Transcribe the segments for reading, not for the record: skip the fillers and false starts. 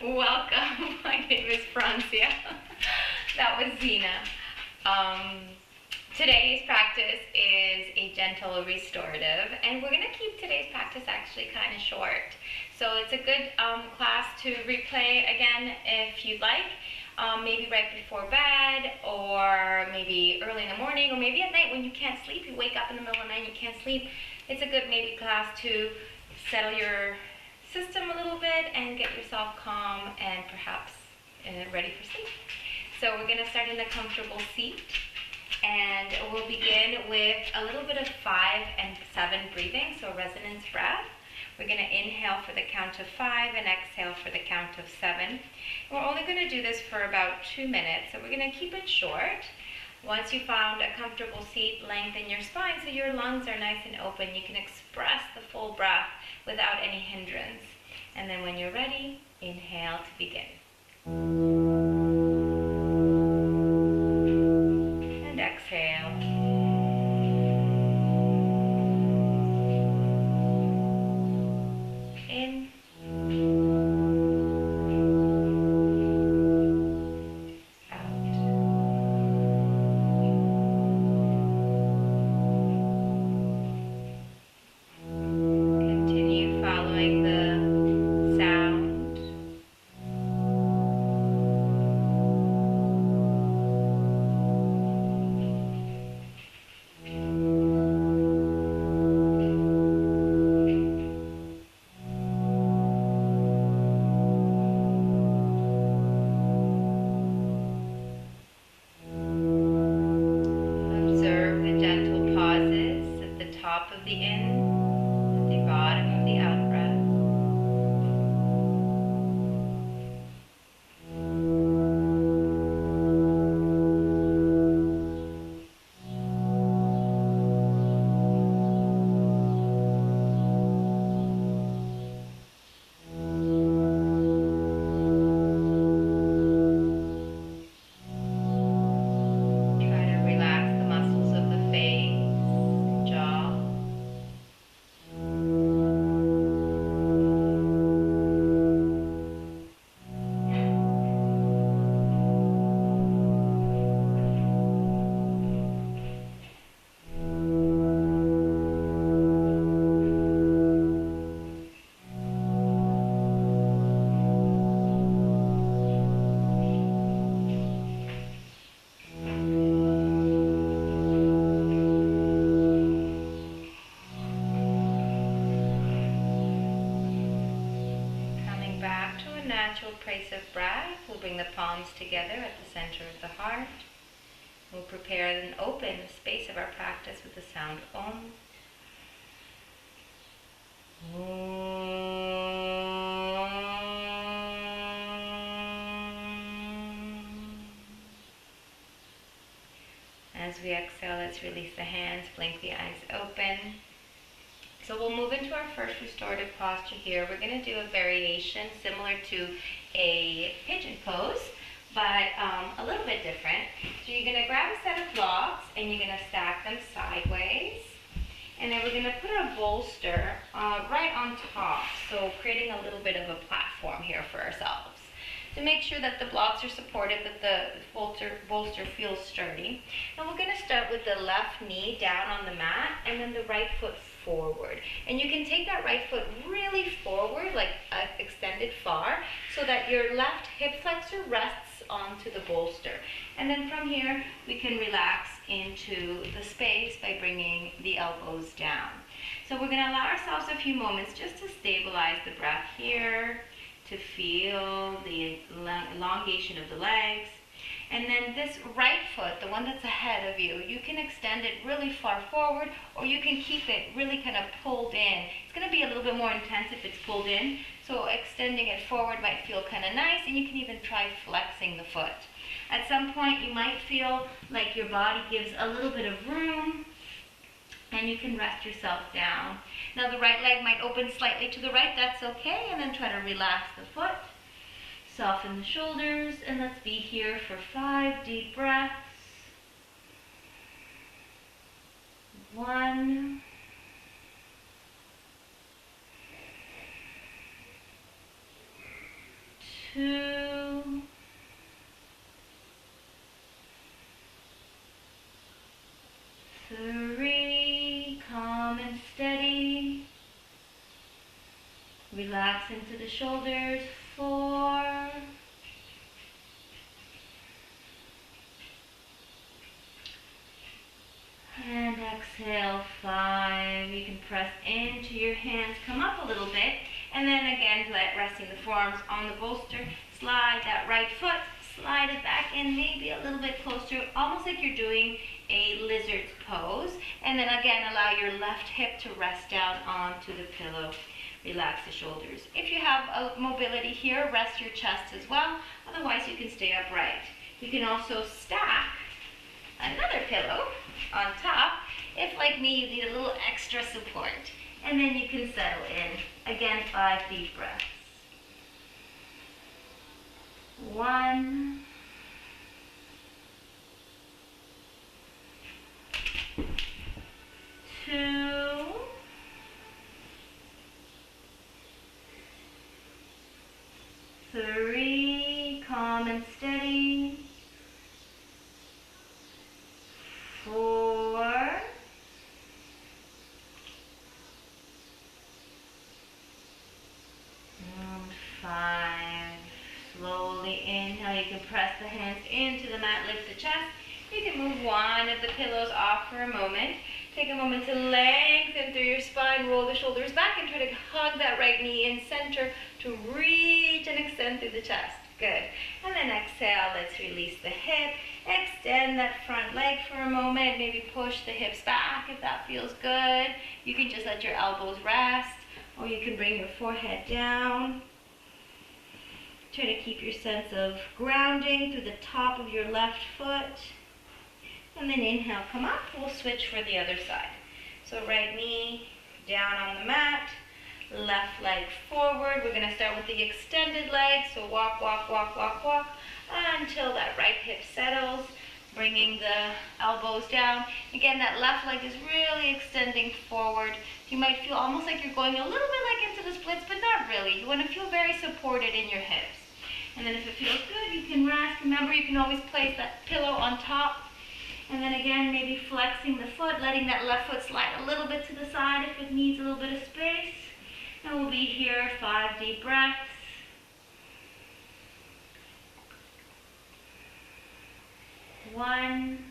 Welcome. My name is Francia. That was Zena. Today's practice is a gentle restorative, and we're going to keep today's practice actually kind of short. So it's a good class to replay again if you'd like, maybe right before bed, or maybe early in the morning, or maybe at night when you can't sleep. You wake up in the middle of the night and you can't sleep. It's a good maybe class to settle your system a little bit and get yourself calm and perhaps ready for sleep. So we're going to start in a comfortable seat, and we'll begin with a little bit of 5 and 7 breathing, so resonance breath. We're going to inhale for the count of 5 and exhale for the count of 7. And we're only going to do this for about 2 minutes, so we're going to keep it short. Once you found a comfortable seat, lengthen your spine so your lungs are nice and open. You can express the full breath without any hindrance. And then when you're ready, inhale to begin. And exhale. In. Of the in, at the bottom of the out breath. Try to relax the muscles of the face, jaw. Back to a natural place of breath. We'll bring the palms together at the center of the heart. We'll prepare and open the space of our practice with the sound Om. As we exhale, let's release the hands, blink the eyes open. So we'll move into our first restorative posture here. We're going to do a variation similar to a pigeon pose, but a little bit different. So you're going to grab a set of blocks and you're going to stack them sideways. And then we're going to put a bolster right on top, so creating a little bit of a platform here for ourselves. To make sure that the blocks are supported, that the bolster feels sturdy. And we're going to start with the left knee down on the mat and then the right foot forward. And you can take that right foot really forward, like extended far, so that your left hip flexor rests onto the bolster. And then from here, we can relax into the space by bringing the elbows down. So we're going to allow ourselves a few moments just to stabilize the breath here, to feel the elongation of the legs. And then this right foot, the one that's ahead of you, you can extend it really far forward, or you can keep it really kind of pulled in. It's going to be a little bit more intense if it's pulled in, so extending it forward might feel kind of nice, and you can even try flexing the foot. At some point, you might feel like your body gives a little bit of room, and you can rest yourself down. Now the right leg might open slightly to the right, that's okay, and then try to relax the foot. Soften the shoulders, and let's be here for 5 deep breaths. 1, 2, 2, 3, calm and steady. Relax into the shoulders. 4, and exhale. 5. You can press into your hands, come up a little bit, and then again, resting the forearms on the bolster. Slide that right foot, slide it back in, maybe a little bit closer, almost like you're doing a lizard's pose. And then again, allow your left hip to rest down onto the pillow. Relax the shoulders. If you have a mobility here, rest your chest as well. Otherwise, you can stay upright. You can also stack another pillow on top if, like me, you need a little extra support. And then you can settle in. Again, 5 deep breaths. 1, 2, 3, calm and steady. 4, and 5. Slowly inhale. You can press the hands into the mat, lift the chest. You can move one of the pillows off for a moment. Take a moment to lengthen through your spine, roll the shoulders back, and try to hug that right knee in center to reach and extend through the chest. Good. And then exhale, let's release the hip. Extend that front leg for a moment. Maybe push the hips back if that feels good. You can just let your elbows rest, or you can bring your forehead down. Try to keep your sense of grounding through the top of your left foot. And then inhale, come up. We'll switch for the other side. So right knee down on the mat. Left leg forward. We're going to start with the extended leg. So walk, walk, walk, walk, walk until that right hip settles. Bringing the elbows down. Again, that left leg is really extending forward. You might feel almost like you're going a little bit like into the splits, but not really. You want to feel very supported in your hips. And then if it feels good, you can rest. Remember, you can always place that pillow on top. And then again, maybe flexing the foot, letting that left foot slide a little bit to the side if it needs a little bit of space. And we'll be here, 5 deep breaths. 1,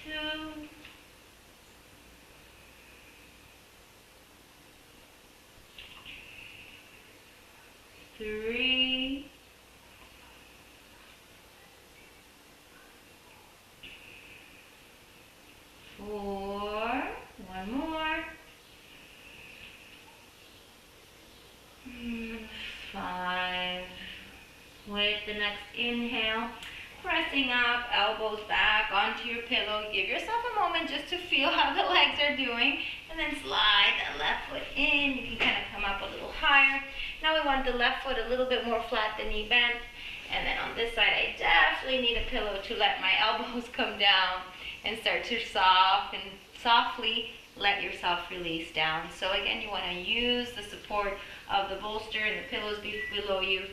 2, 3, 4, one more, 5. With the next inhale, pressing up, elbows back onto your pillow. Give yourself a moment just to feel how the legs are doing, and then slide that left foot in. You can kind of come up a little higher. Now we want the left foot a little bit more flat, the knee bent. And then on this side, I definitely need a pillow to let my elbows come down and start to softly let yourself release down. So again, you want to use the support of the bolster and the pillows below you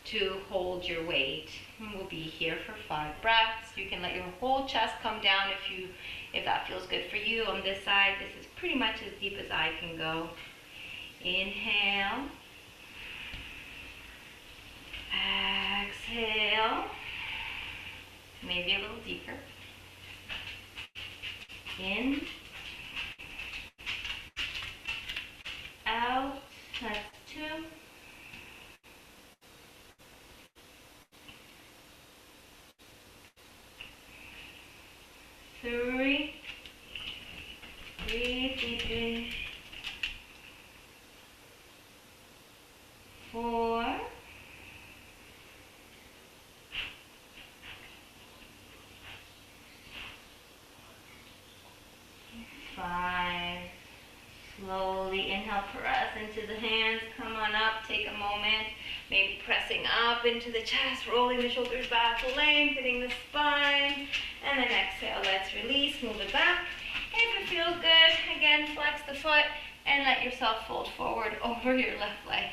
to hold your weight. And we'll be here for 5 breaths. You can let your whole chest come down if that feels good for you. On this side, this is pretty much as deep as I can go. Inhale. Exhale. Maybe a little deeper. In. Out. That's 2. 3. Breathe deeply. 4. 5. Slowly inhale, press into the hands. Come on up, take a moment. Maybe pressing up into the chest, rolling the shoulders back, lengthening the spine. And then exhale, let's release, move it back. If it feels good, again, flex the foot. And let yourself fold forward over your left leg.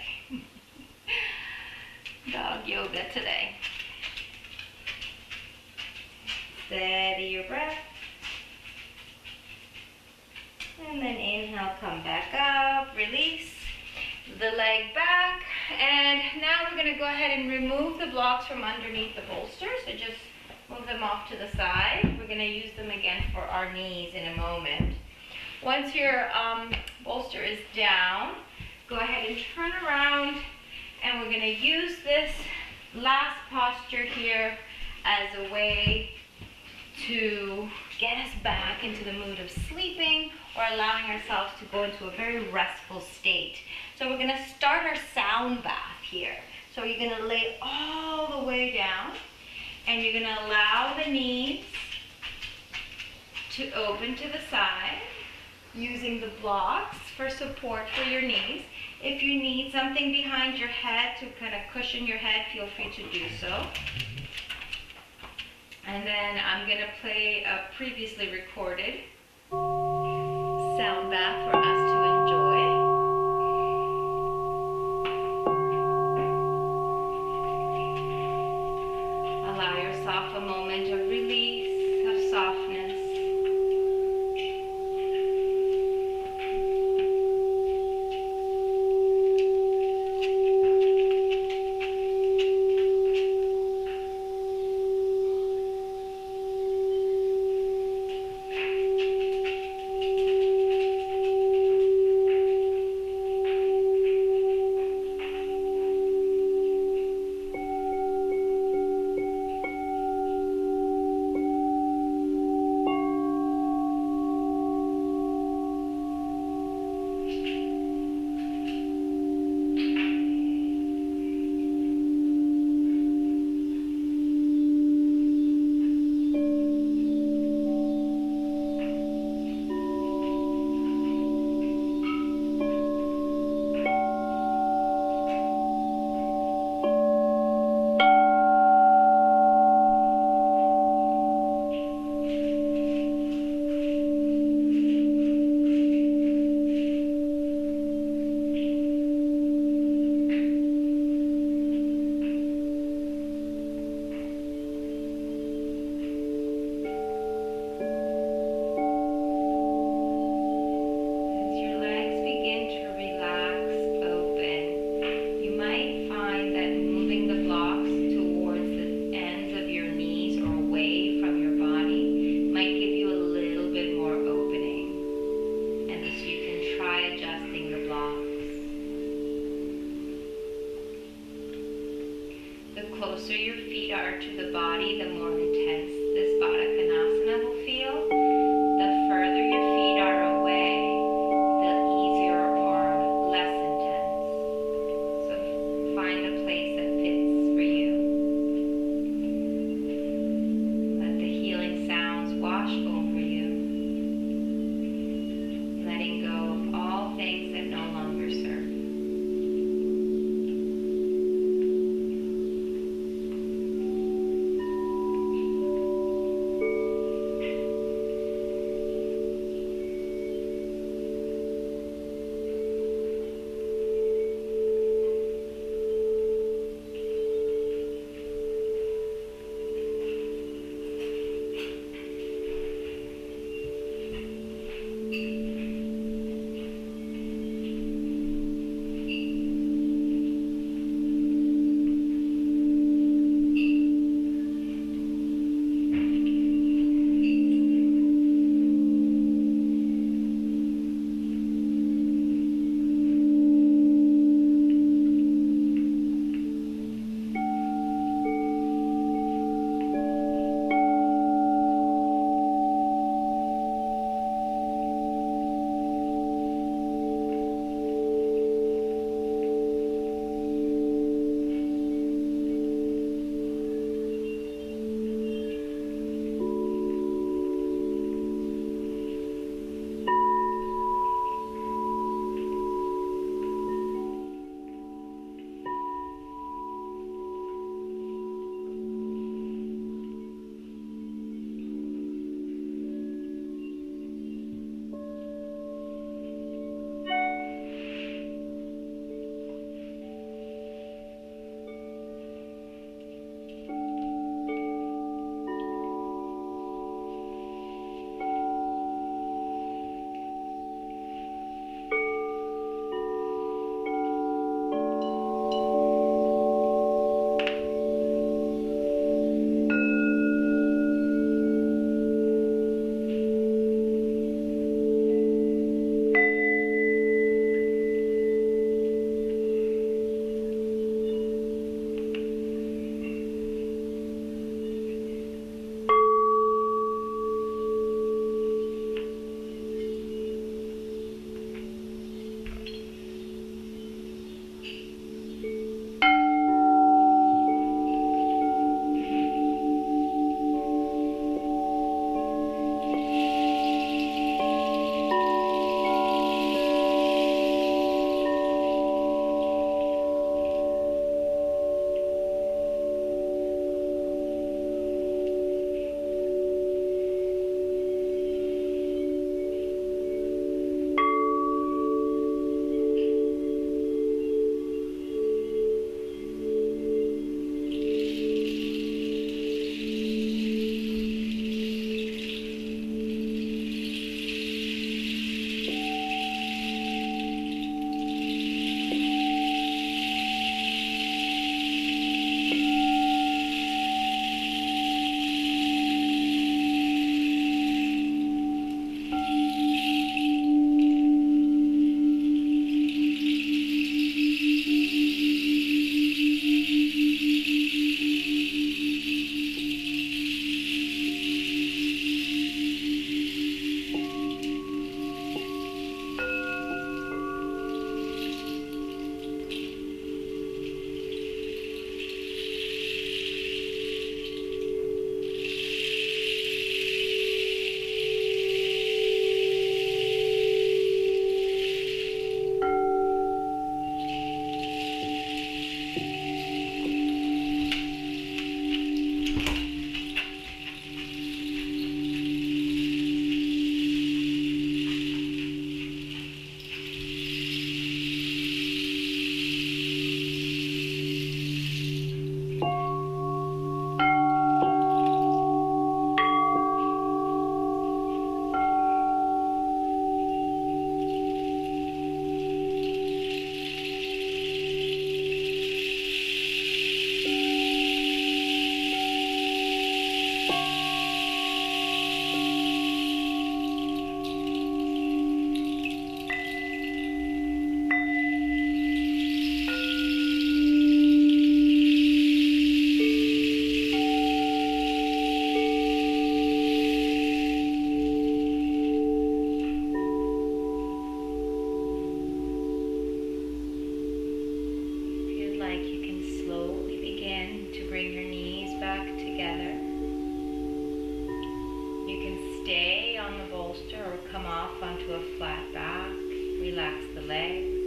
Dog yoga today. Steady your breath. And then inhale, come back up, release the leg back. And now we're going to go ahead and remove the blocks from underneath the bolster. So just move them off to the side. We're going to use them again for our knees in a moment. Once your bolster is down, go ahead and turn around, and we're going to use this last posture here as a way to get us back into the mood of sleeping or allowing ourselves to go into a very restful state. So we're going to start our sound bath here. So you're going to lay all the way down, and you're going to allow the knees to open to the side, using the blocks for support for your knees. If you need something behind your head to kind of cushion your head, feel free to do so. And then I'm going to play a previously recorded sound bath for us to enjoy. Allow yourself a moment of release, of softness. closer your feet are to the body, the more intense this Baddha Konasana will feel. The further your feet are away, the easier or less intense. So find a place that fits for you. Let the healing sounds wash over you, letting go of all things that no longer serve. bolster or come off onto a flat back. Relax the legs.